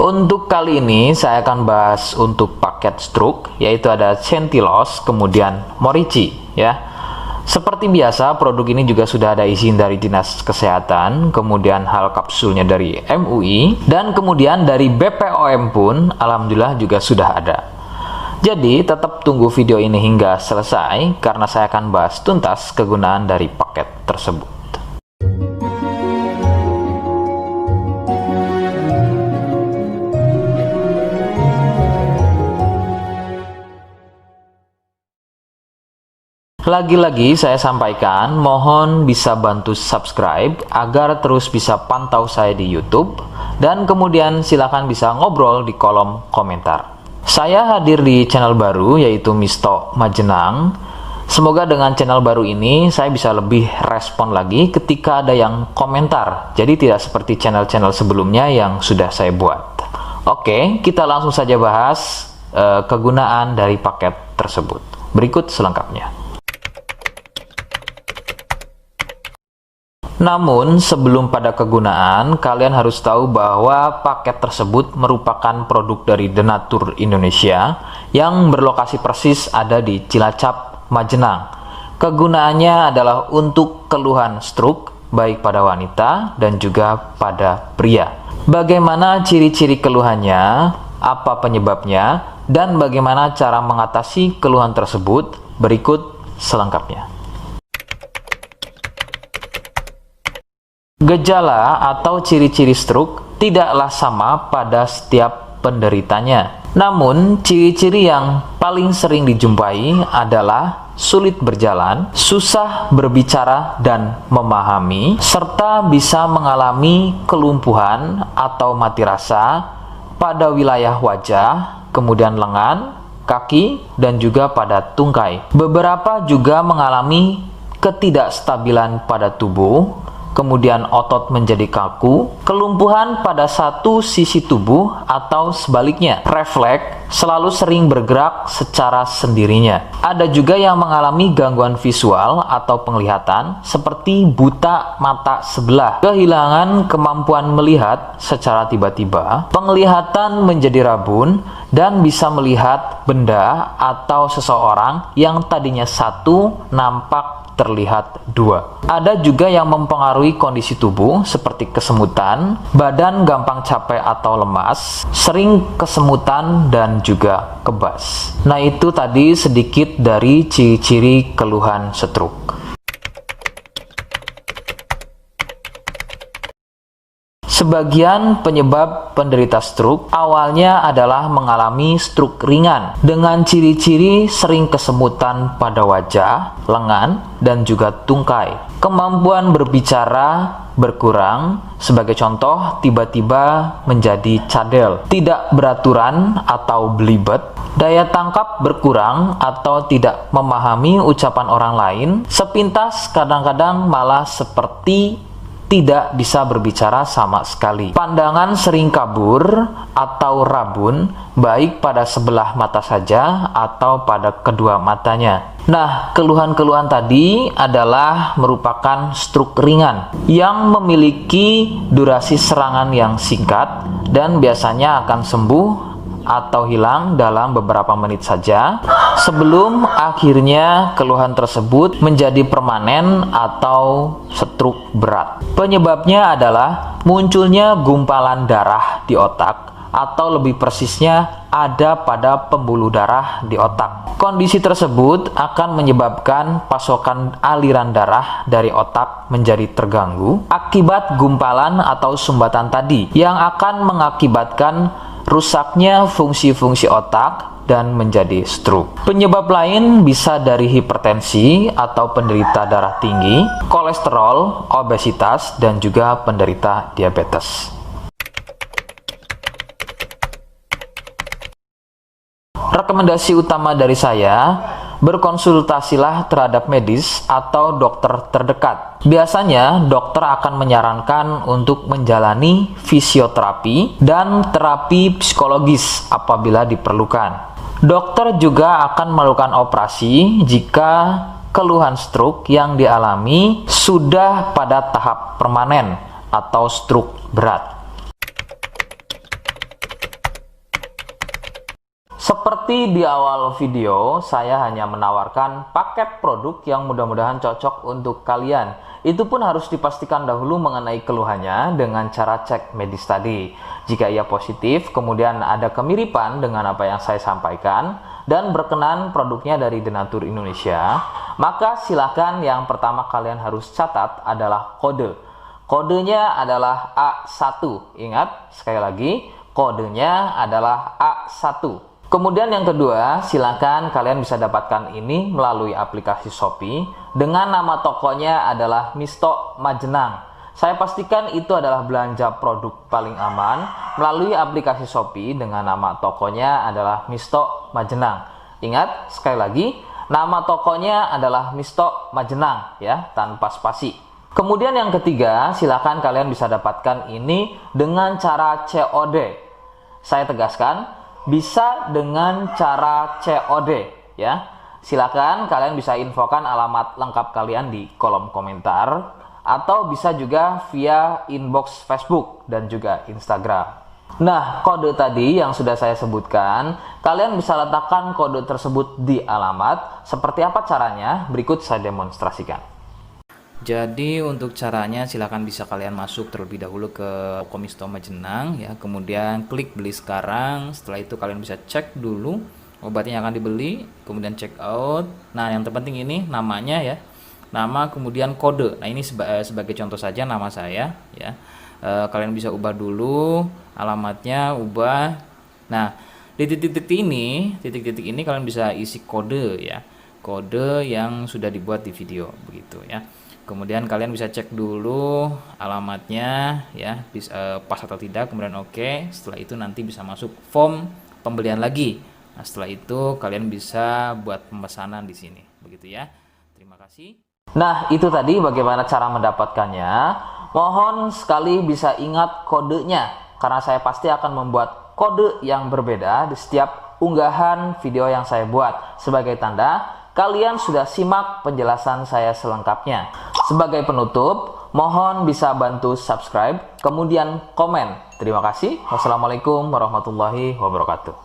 Untuk kali ini saya akan bahas untuk paket stroke, yaitu ada Centillos, kemudian Morici ya. Seperti biasa, produk ini juga sudah ada izin dari Dinas Kesehatan, kemudian hal kapsulnya dari MUI, dan kemudian dari BPOM pun alhamdulillah juga sudah ada. Jadi tetap tunggu video ini hingga selesai karena saya akan bahas tuntas kegunaan dari paket tersebut. Lagi-lagi saya sampaikan, mohon bisa bantu subscribe agar terus bisa pantau saya di YouTube, dan kemudian silakan bisa ngobrol di kolom komentar. Saya hadir di channel baru yaitu Misto Majenang. Semoga dengan channel baru ini saya bisa lebih respon lagi ketika ada yang komentar. Jadi tidak seperti channel-channel sebelumnya yang sudah saya buat. Oke, kita langsung saja bahas kegunaan dari paket tersebut. Berikut selengkapnya. Namun, sebelum pada kegunaan, kalian harus tahu bahwa paket tersebut merupakan produk dari Denatur Indonesia yang berlokasi persis ada di Cilacap, Majenang. Kegunaannya adalah untuk keluhan stroke, baik pada wanita dan juga pada pria. Bagaimana ciri-ciri keluhannya, apa penyebabnya, dan bagaimana cara mengatasi keluhan tersebut, berikut selengkapnya. Gejala atau ciri-ciri stroke tidaklah sama pada setiap penderitanya. Namun, ciri-ciri yang paling sering dijumpai adalah sulit berjalan, susah berbicara dan memahami, serta bisa mengalami kelumpuhan atau mati rasa pada wilayah wajah, kemudian lengan, kaki, dan juga pada tungkai. Beberapa juga mengalami ketidakstabilan pada tubuh, kemudian otot menjadi kaku, kelumpuhan pada satu sisi tubuh atau sebaliknya, refleks selalu sering bergerak secara sendirinya. Ada juga yang mengalami gangguan visual atau penglihatan seperti buta mata sebelah, kehilangan kemampuan melihat secara tiba-tiba, penglihatan menjadi rabun, dan bisa melihat benda atau seseorang yang tadinya satu nampak terlihat dua. Ada juga yang mempengaruhi kondisi tubuh seperti kesemutan, badan gampang capek atau lemas, sering kesemutan dan juga kebas. Nah, itu tadi sedikit dari ciri-ciri keluhan stroke. Sebagian penyebab penderita stroke awalnya adalah mengalami stroke ringan dengan ciri-ciri sering kesemutan pada wajah, lengan, dan juga tungkai. Kemampuan berbicara berkurang, sebagai contoh tiba-tiba menjadi cadel, tidak beraturan atau belibet, daya tangkap berkurang atau tidak memahami ucapan orang lain, sepintas kadang-kadang malah seperti tidak bisa berbicara sama sekali. Pandangan sering kabur atau rabun, baik pada sebelah mata saja atau pada kedua matanya. Nah, keluhan-keluhan tadi adalah merupakan stroke ringan yang memiliki durasi serangan yang singkat dan biasanya akan sembuh atau hilang dalam beberapa menit saja sebelum akhirnya keluhan tersebut menjadi permanen atau stroke berat. Penyebabnya adalah munculnya gumpalan darah di otak, atau lebih persisnya ada pada pembuluh darah di otak. Kondisi tersebut akan menyebabkan pasokan aliran darah dari otak menjadi terganggu akibat gumpalan atau sumbatan tadi yang akan mengakibatkan rusaknya fungsi-fungsi otak dan menjadi stroke. Penyebab lain bisa dari hipertensi atau penderita darah tinggi, kolesterol, obesitas, dan juga penderita diabetes. Rekomendasi utama dari saya, berkonsultasilah terhadap medis atau dokter terdekat. Biasanya, dokter akan menyarankan untuk menjalani fisioterapi dan terapi psikologis apabila diperlukan. Dokter juga akan melakukan operasi jika keluhan stroke yang dialami sudah pada tahap permanen atau stroke berat. Seperti di awal video, saya hanya menawarkan paket produk yang mudah-mudahan cocok untuk kalian. Itu pun harus dipastikan dahulu mengenai keluhannya dengan cara cek medis tadi. Jika ia positif, kemudian ada kemiripan dengan apa yang saya sampaikan, dan berkenan produknya dari Denatur Indonesia, maka silakan yang pertama kalian harus catat adalah kode. Kodenya adalah A1. Ingat, sekali lagi, kodenya adalah A1. Kemudian yang kedua, silakan kalian bisa dapatkan ini melalui aplikasi Shopee dengan nama tokonya adalah Misto Majenang. Saya pastikan itu adalah belanja produk paling aman melalui aplikasi Shopee dengan nama tokonya adalah Misto Majenang. Ingat, sekali lagi, nama tokonya adalah Misto Majenang ya, tanpa spasi. Kemudian yang ketiga, silakan kalian bisa dapatkan ini dengan cara COD. Saya tegaskan, bisa dengan cara COD ya. Silakan kalian bisa infokan alamat lengkap kalian di kolom komentar, atau bisa juga via inbox Facebook dan juga Instagram. Nah, kode tadi yang sudah saya sebutkan, kalian bisa letakkan kode tersebut di alamat. Seperti apa caranya? Berikut saya demonstrasikan. Jadi untuk caranya silakan bisa kalian masuk terlebih dahulu ke toko Misto Majenang ya, kemudian klik beli sekarang. Setelah itu kalian bisa cek dulu obatnya yang akan dibeli, kemudian check out. Nah, yang terpenting ini namanya ya. Nama kemudian kode. Nah, ini sebagai contoh saja nama saya ya. Kalian bisa ubah dulu alamatnya, ubah. Nah, di titik-titik ini kalian bisa isi kode ya. Kode yang sudah dibuat di video begitu ya. Kemudian kalian bisa cek dulu alamatnya ya, pas atau tidak, kemudian oke. Setelah itu nanti bisa masuk form pembelian lagi. Nah, setelah itu kalian bisa buat pemesanan di sini begitu ya. Terima kasih. Nah, itu tadi bagaimana cara mendapatkannya. Mohon sekali bisa ingat kodenya, karena saya pasti akan membuat kode yang berbeda di setiap unggahan video yang saya buat. Sebagai tanda, kalian sudah simak penjelasan saya selengkapnya. Sebagai penutup, mohon bisa bantu subscribe, kemudian komen. Terima kasih. Wassalamualaikum warahmatullahi wabarakatuh.